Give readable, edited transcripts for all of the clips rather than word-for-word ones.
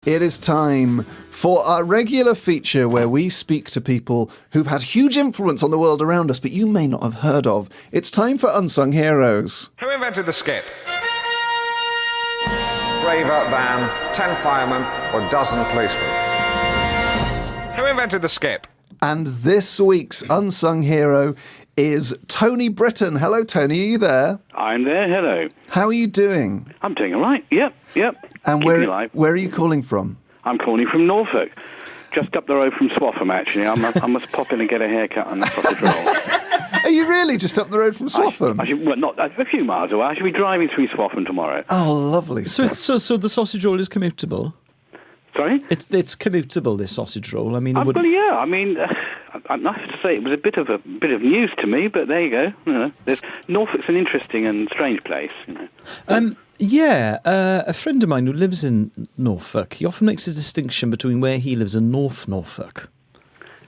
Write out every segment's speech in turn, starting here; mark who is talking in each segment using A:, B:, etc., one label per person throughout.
A: It is time for our regular feature where we speak to people who've had huge influence on the world around us, but you may not have heard of. It's time for Unsung Heroes.
B: Who invented the skip? Braver than 10 firemen or a dozen policemen. Who invented the skip?
A: And this week's Unsung Hero is Tony Britten. Hello, Tony. Are you there?
C: I'm there. Hello.
A: How are you doing?
C: I'm doing all right. Yep.
A: And where are you calling from?
C: I'm calling from Norfolk, just up the road from Swaffham, actually. I must pop in and get a haircut and a sausage roll.
A: Are you really just up the road from Swaffham?
C: Not a few miles away. I should be driving through Swaffham tomorrow.
A: Oh, lovely stuff.
D: So the sausage roll is commutable?
C: Sorry?
D: It's commutable, this sausage roll. I mean,
C: I have to say it was a bit of news to me, but there you go. You know, Norfolk's an interesting and strange place. You know.
D: A friend of mine who lives in Norfolk, he often makes a distinction between where he lives and North Norfolk.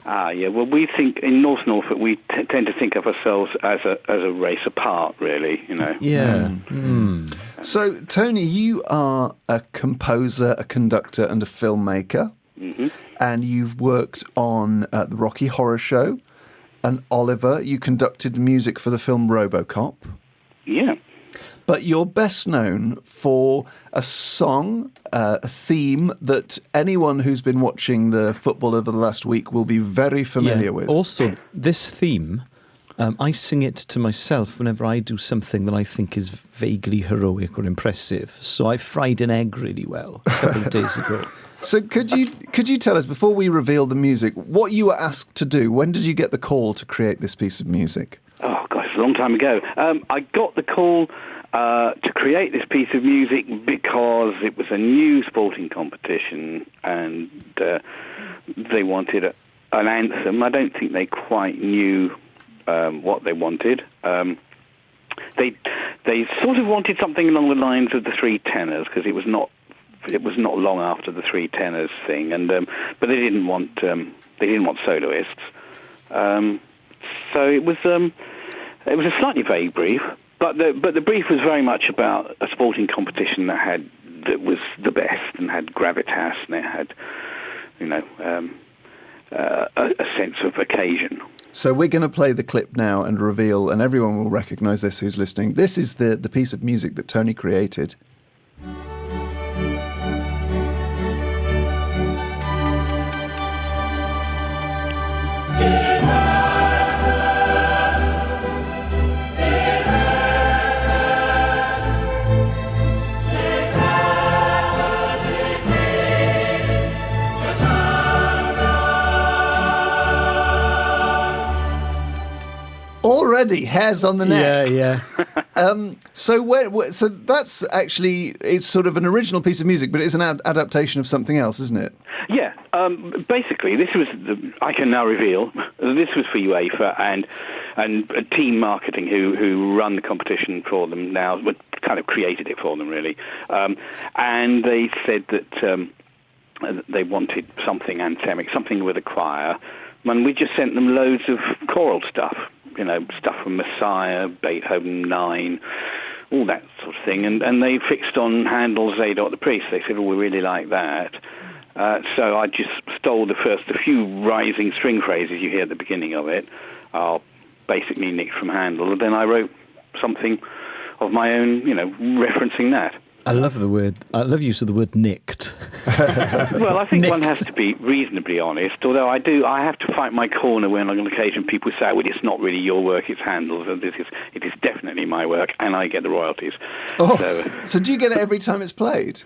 C: Yeah. Well, we think in North Norfolk we tend to think of ourselves as a race apart, really. You know.
D: Yeah.
A: So, Tony, you are a composer, a conductor, and a filmmaker, and you've worked on the Rocky Horror Show and Oliver. You conducted music for the film RoboCop.
C: Yeah.
A: But you're best known for a song, a theme that anyone who's been watching the football over the last week will be very familiar with.
D: Also, this theme, I sing it to myself whenever I do something that I think is vaguely heroic or impressive. So I fried an egg really well a couple of days ago.
A: So could you tell us, before we reveal the music, what you were asked to do? When did you get the call to create this piece of music?
C: Oh, gosh, a long time ago. I got the call to create this piece of music because it was a new sporting competition and they wanted an anthem. I don't think they quite knew what they wanted. They sort of wanted something along the lines of the Three Tenors, because it was not long after the Three Tenors thing, and but they didn't want soloists. So it was a slightly vague brief. But the brief was very much about a sporting competition that was the best and had gravitas, and it had, a sense of occasion.
A: So we're going to play the clip now and reveal, and everyone will recognise this who's listening. This is the piece of music that Tony created. Already hairs on the neck.
D: Yeah.
A: So that's actually, it's sort of an original piece of music, but it's an adaptation of something else, isn't it?
C: Yeah. Basically, this was I can now reveal this was for UEFA and team marketing who run the competition for them now, kind of created it for them really, and they said that they wanted something anthemic, something with a choir, and we just sent them loads of choral stuff. Stuff from Messiah, Beethoven 9, all that sort of thing. And they fixed on Handel's Zadok the Priest. They said, we really like that. So I just stole a few rising string phrases you hear at the beginning of it, are basically nicked from Handel. And then I wrote something of my own, referencing that.
D: I love use of the word nicked.
C: Well, I think
D: nicked.
C: One has to be reasonably honest, although I have to fight my corner when on occasion people say, well, it's not really your work, it's Handel's, and it is definitely my work, and I get the royalties.
A: Oh. So do you get it every time it's played?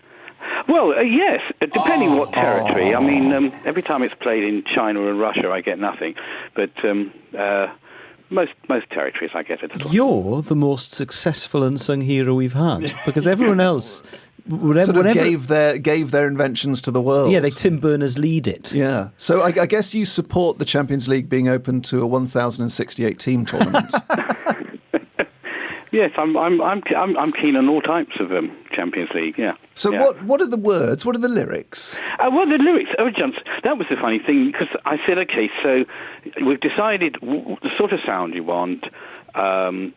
C: Well, yes, depending what territory. I mean, every time it's played in China and Russia, I get nothing, but most territories I get it.
D: You're the most successful unsung hero we've had, because everyone else
A: gave their inventions to the world.
D: Yeah, they Tim Berners-Lee'd it.
A: Yeah. So I guess you support the Champions League being open to a 1,068 team tournament.
C: Yes, I'm keen on all types of Champions League. Yeah.
A: So
C: yeah.
A: What are the words? What are the lyrics?
C: Well, the lyrics. Oh, John, that was the funny thing, because I said, okay, so we've decided the sort of sound you want, but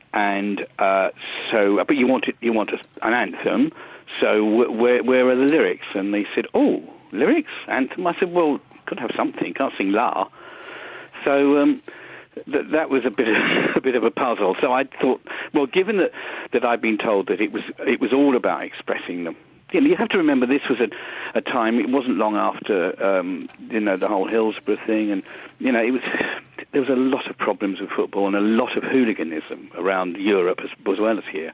C: you want an anthem. So where are the lyrics? And they said, oh, lyrics, anthem. I said, well, got to have something. Can't sing La. So that was a bit of a puzzle. So I thought, well, given that I'd been told that it was all about expressing them. You have to remember this was a time. It wasn't long after the whole Hillsborough thing, and there was a lot of problems with football and a lot of hooliganism around Europe as well as here.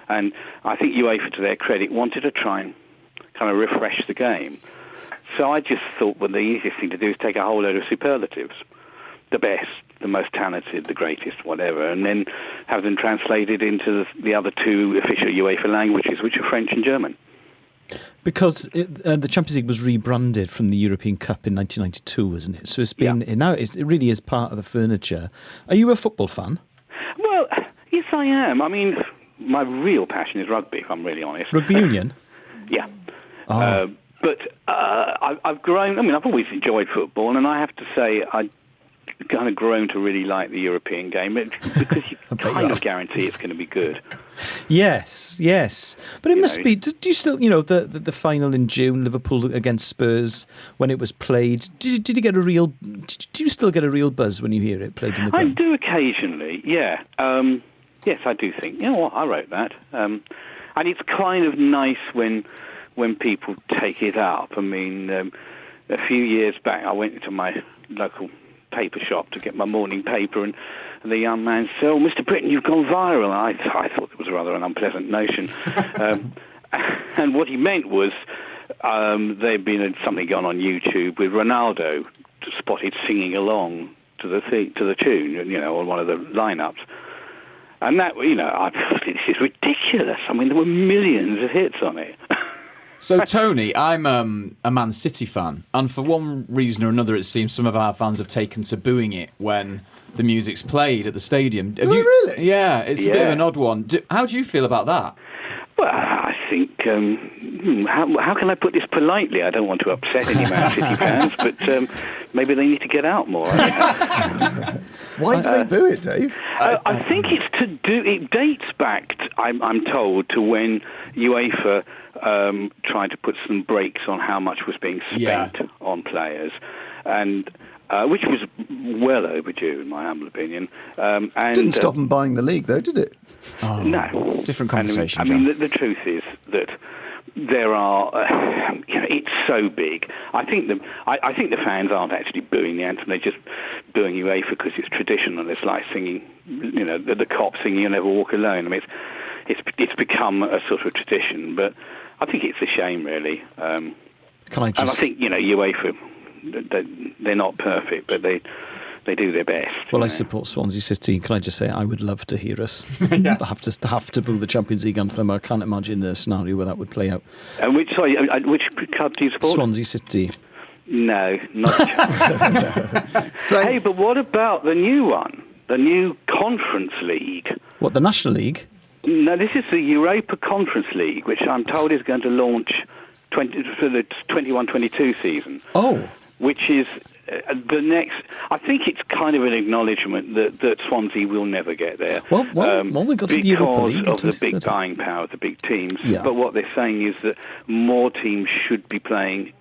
C: And I think UEFA, to their credit, wanted to try and kind of refresh the game. So I just thought, well, the easiest thing to do is take a whole load of superlatives, the best, the most talented, the greatest, whatever, and then have them translated into the other two official UEFA languages, which are French and German.
D: Because the Champions League was rebranded from the European Cup in 1992, wasn't it? So it's been now it really is part of the furniture. Are you a football fan?
C: Well, yes, I am. I mean, my real passion is rugby, if I'm really honest.
D: Rugby union?
C: Yeah.
D: Oh.
C: But I've grown. I mean, I've always enjoyed football, and I have to say, I kind of grown to really like the European game because you kind of guarantee it's going to be good.
D: Yes. But it must be. Do you still, the final in June, Liverpool against Spurs, when it was played? Did you get a real? Do you still get a real buzz when you hear it played in the ground?
C: I do occasionally. Yeah. Yes, I do think. You know what? I wrote that, and it's kind of nice when people take it up. I mean, a few years back, I went into my local paper shop to get my morning paper, and the young man said, "Oh, Mr. Britten, you've gone viral." I thought it was rather an unpleasant notion, and what he meant was there'd been something going on YouTube with Ronaldo spotted singing along to the tune, on one of the lineups, and that I thought, this is ridiculous. I mean, there were millions of hits on it.
E: So, Tony, I'm a Man City fan, and for one reason or another, it seems some of our fans have taken to booing it when the music's played at the stadium.
A: Really?
E: Yeah, it's a bit of an odd one. How do you feel about that?
C: Well, I think, how can I put this politely? I don't want to upset any Man City fans, but maybe they need to get out more.
A: Why do they boo it, Dave?
C: I think it dates back, I'm told, to when UEFA tried to put some brakes on how much was being spent on players, and which was well overdue, in my humble opinion. And
A: didn't stop them buying the league, though, did it?
E: Oh,
C: no.
E: Different conversation.
C: I mean, the truth is that there are, it's so big. I think the fans aren't actually booing the anthem; they're just booing UEFA because it's traditional. It's like singing, the cops singing "You'll Never Walk Alone." I mean, it's become a sort of tradition, but I think it's a shame, really. And I think UEFA, they're not perfect, but they do their best.
D: Well, I support Swansea City. Can I just say I would love to hear us have to boo the Champions League anthem. I can't imagine a scenario where that would play out.
C: Which club do you support?
D: Swansea City.
C: No, not a chance. Hey, but what about the new one? The new Conference League?
D: What, the National League?
C: No, this is the Europa Conference League, which I'm told is going to launch for the 21-22 season.
D: Oh.
C: Which is the next. I think it's kind of an acknowledgement that Swansea will never get there.
D: Well, we got to the Europa League
C: because of the big buying power of the big teams.
D: Yeah.
C: But what they're saying is that more teams should be playing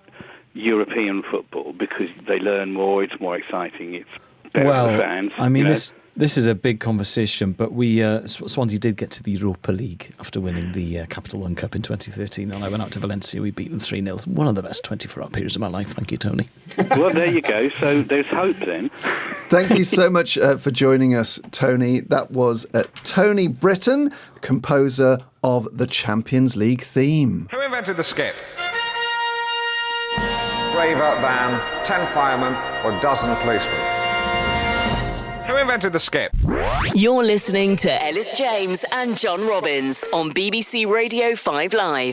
C: European football because they learn more. It's more exciting. It's better for the fans.
D: I mean, this is a big conversation, but Swansea did get to the Europa League after winning the Capital One Cup in 2013, and I went out to Valencia. We beat them 3-0. One of the best 24-hour periods of my life. Thank you, Tony.
C: Well, there you go. So there's hope then.
A: Thank you so much for joining us, Tony. That was Tony Britten, composer of the Champions League theme.
B: Who invented the skip? Braver than 10 firemen or dozen policemen? Who invented the skip?
F: You're listening to Ellis James and John Robbins on BBC Radio 5 Live.